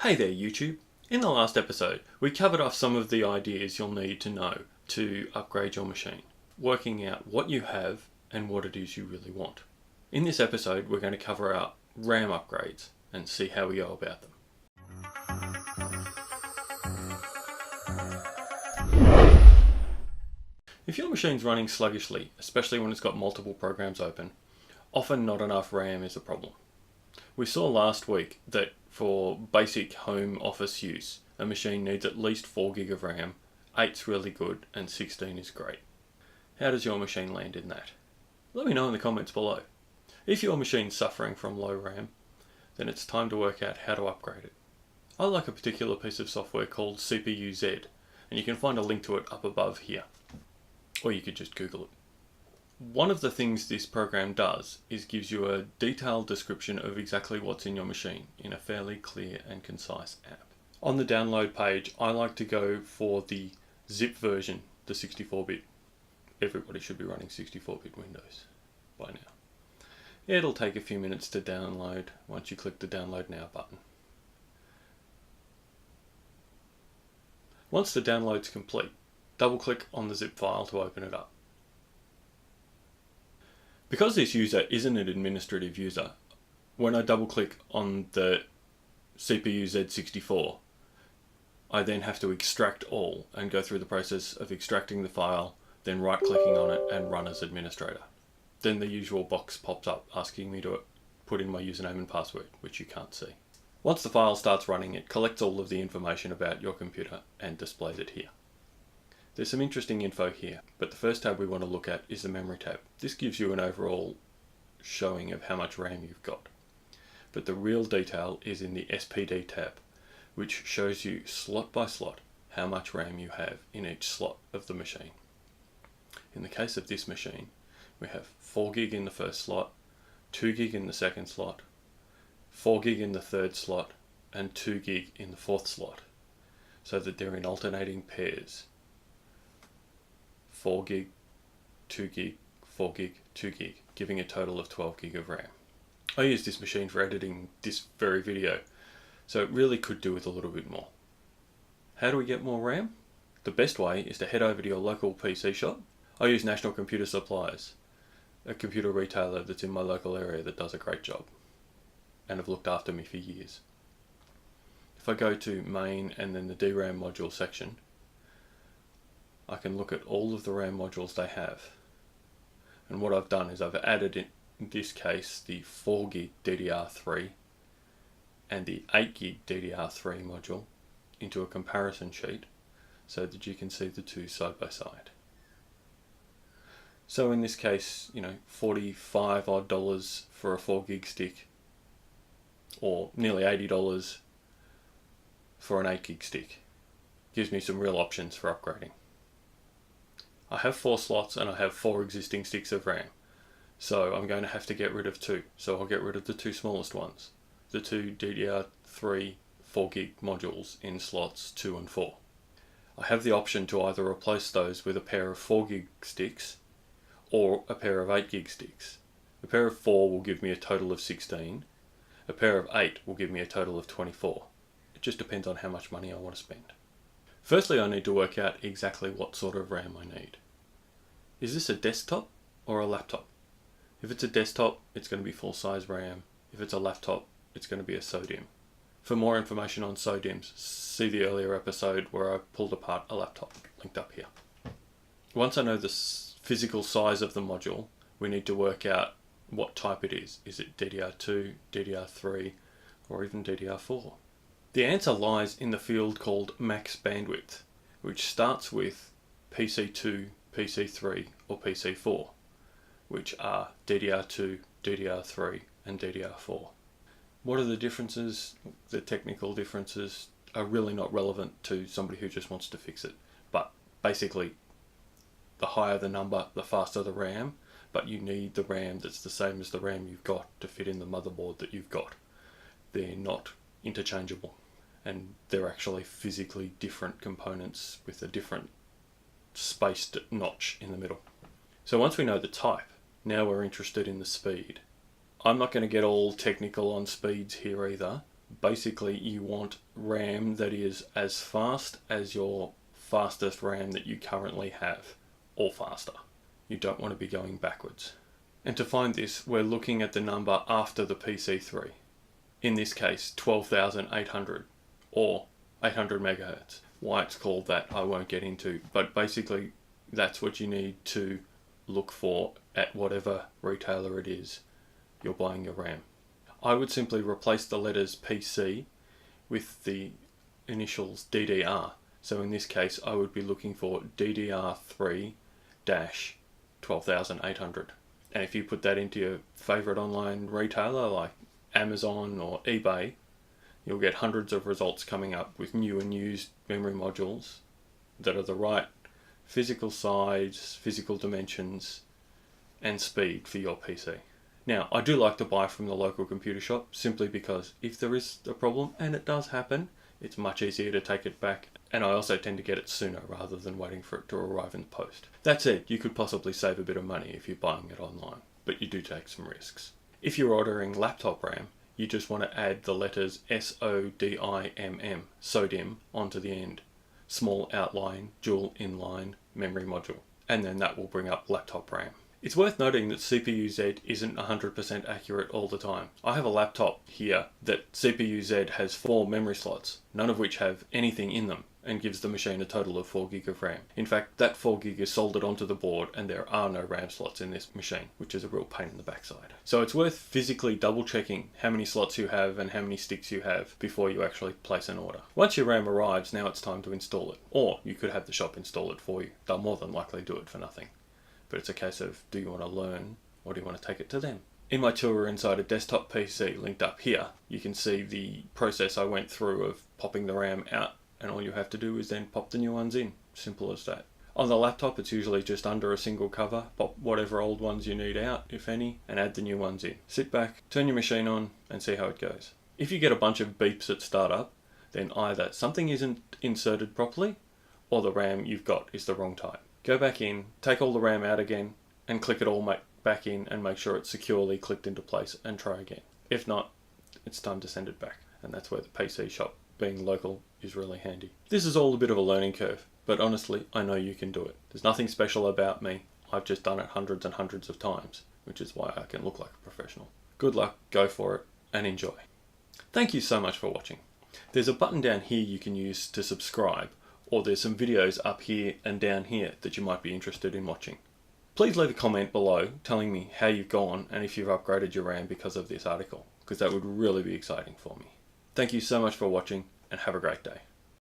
Hey there YouTube! In the last episode, we covered off some of the ideas you'll need to know to upgrade your machine, working out what you have and what it is you really want. In this episode, we're going to cover out RAM upgrades and see how we go about them. If your machine's running sluggishly, especially when it's got multiple programs open, often not enough RAM is a problem. We saw last week that for basic home office use, a machine needs at least 4 gig of RAM, 8's really good, and 16 is great. How does your machine land in that? Let me know in the comments below. If your machine's suffering from low RAM, then it's time to work out how to upgrade it. I like a particular piece of software called CPU-Z, and you can find a link to it up above here. Or you could just Google it. One of the things this program does is gives you a detailed description of exactly what's in your machine in a fairly clear and concise app. On the download page, I like to go for the zip version, the 64-bit. Everybody should be running 64-bit Windows by now. It'll take a few minutes to download once you click the download now button. Once the download's complete, double click on the zip file to open it up. Because this user isn't an administrative user, when I double click on the CPU Z64, I then have to extract all and go through the process of extracting the file, then right clicking on it and run as administrator. Then the usual box pops up asking me to put in my username and password, which you can't see. Once the file starts running, it collects all of the information about your computer and displays it here. There's some interesting info here, but the first tab we want to look at is the memory tab. This gives you an overall showing of how much RAM you've got. But the real detail is in the SPD tab, which shows you slot by slot how much RAM you have in each slot of the machine. In the case of this machine, we have 4 gig in the first slot, 2 gig in the second slot, 4 gig in the third slot, and 2 gig in the fourth slot, so that they're in alternating pairs. 4 gig, 2 gig, 4 gig, 2 gig, giving a total of 12 gig of RAM. I use this machine for editing this very video, so it really could do with a little bit more. How do we get more RAM? The best way is to head over to your local PC shop. I use National Computer Supplies, a computer retailer that's in my local area that does a great job and have looked after me for years. If I go to main and then the DRAM module section, I can look at all of the RAM modules they have. And what I've done is I've added, in this case, the 4 gig DDR3 and the 8 gig DDR3 module into a comparison sheet so that you can see the two side by side. So in this case, $45 odd for a 4 gig stick, or nearly $80 for an 8 gig stick. Gives me some real options for upgrading. I have 4 slots and I have 4 existing sticks of RAM, so I'm going to have to get rid of 2. So I'll get rid of the 2 smallest ones, the 2 DDR3 4 gig modules in slots 2 and 4. I have the option to either replace those with a pair of 4 gig sticks or a pair of 8 gig sticks. A pair of 4 will give me a total of 16, a pair of 8 will give me a total of 24. It just depends on how much money I want to spend. Firstly, I need to work out exactly what sort of RAM I need. Is this a desktop or a laptop? If it's a desktop, it's going to be full-size RAM. If it's a laptop, it's going to be a SODIMM. For more information on SODIMMs, see the earlier episode where I pulled apart a laptop, linked up here. Once I know the physical size of the module, we need to work out what type it is. Is it DDR2, DDR3, or even DDR4? The answer lies in the field called max bandwidth, which starts with PC2, PC3, or PC4, which are DDR2, DDR3, and DDR4. What are the differences? The technical differences are really not relevant to somebody who just wants to fix it. But basically, the higher the number, the faster the RAM, but you need the RAM that's the same as the RAM you've got to fit in the motherboard that you've got. They're not interchangeable. And they're actually physically different components with a different spaced notch in the middle. So once we know the type, now we're interested in the speed. I'm not going to get all technical on speeds here either, basically you want RAM that is as fast as your fastest RAM that you currently have, or faster. You don't want to be going backwards. And to find this, we're looking at the number after the PC3. In this case, 12,800 or 800 megahertz. Why it's called that, I won't get into, but basically that's what you need to look for at whatever retailer it is you're buying your RAM. I would simply replace the letters PC with the initials DDR. So in this case, I would be looking for DDR3-12800. And if you put that into your favorite online retailer like Amazon or eBay, you'll get hundreds of results coming up with new and used memory modules that are the right physical size, physical dimensions, and speed for your PC. Now, I do like to buy from the local computer shop simply because if there is a problem, and it does happen, it's much easier to take it back, and I also tend to get it sooner rather than waiting for it to arrive in the post. That said, you could possibly save a bit of money if you're buying it online, but you do take some risks. If you're ordering laptop RAM, you just want to add the letters SODIMM, SODIMM, onto the end. Small outline, dual inline memory module. And then that will bring up laptop RAM. It's worth noting that CPU-Z isn't 100% accurate all the time. I have a laptop here that CPU-Z has 4 memory slots, none of which have anything in them, and gives the machine a total of 4 gig of RAM. In fact, that 4 gig is soldered onto the board and there are no RAM slots in this machine, which is a real pain in the backside. So it's worth physically double checking how many slots you have and how many sticks you have before you actually place an order. Once your RAM arrives, now it's time to install it. Or you could have the shop install it for you. They'll more than likely do it for nothing. But it's a case of, do you want to learn or do you want to take it to them? In my tour inside a desktop PC linked up here, you can see the process I went through of popping the RAM out, and all you have to do is then pop the new ones in. Simple as that. On the laptop, it's usually just under a single cover. Pop whatever old ones you need out, if any, and add the new ones in. Sit back, turn your machine on, and see how it goes. If you get a bunch of beeps at startup, then either something isn't inserted properly, or the RAM you've got is the wrong type. Go back in, take all the RAM out again, and click it all back in and make sure it's securely clicked into place, and try again. If not, it's time to send it back. And that's where the PC shop, being local, is really handy. This is all a bit of a learning curve, but honestly, I know you can do it. There's nothing special about me. I've just done it hundreds and hundreds of times, which is why I can look like a professional. Good luck, go for it, and enjoy. Thank you so much for watching. There's a button down here you can use to subscribe, or there's some videos up here and down here that you might be interested in watching. Please leave a comment below telling me how you've gone and if you've upgraded your RAM because of this article, because that would really be exciting for me. Thank you so much for watching and have a great day.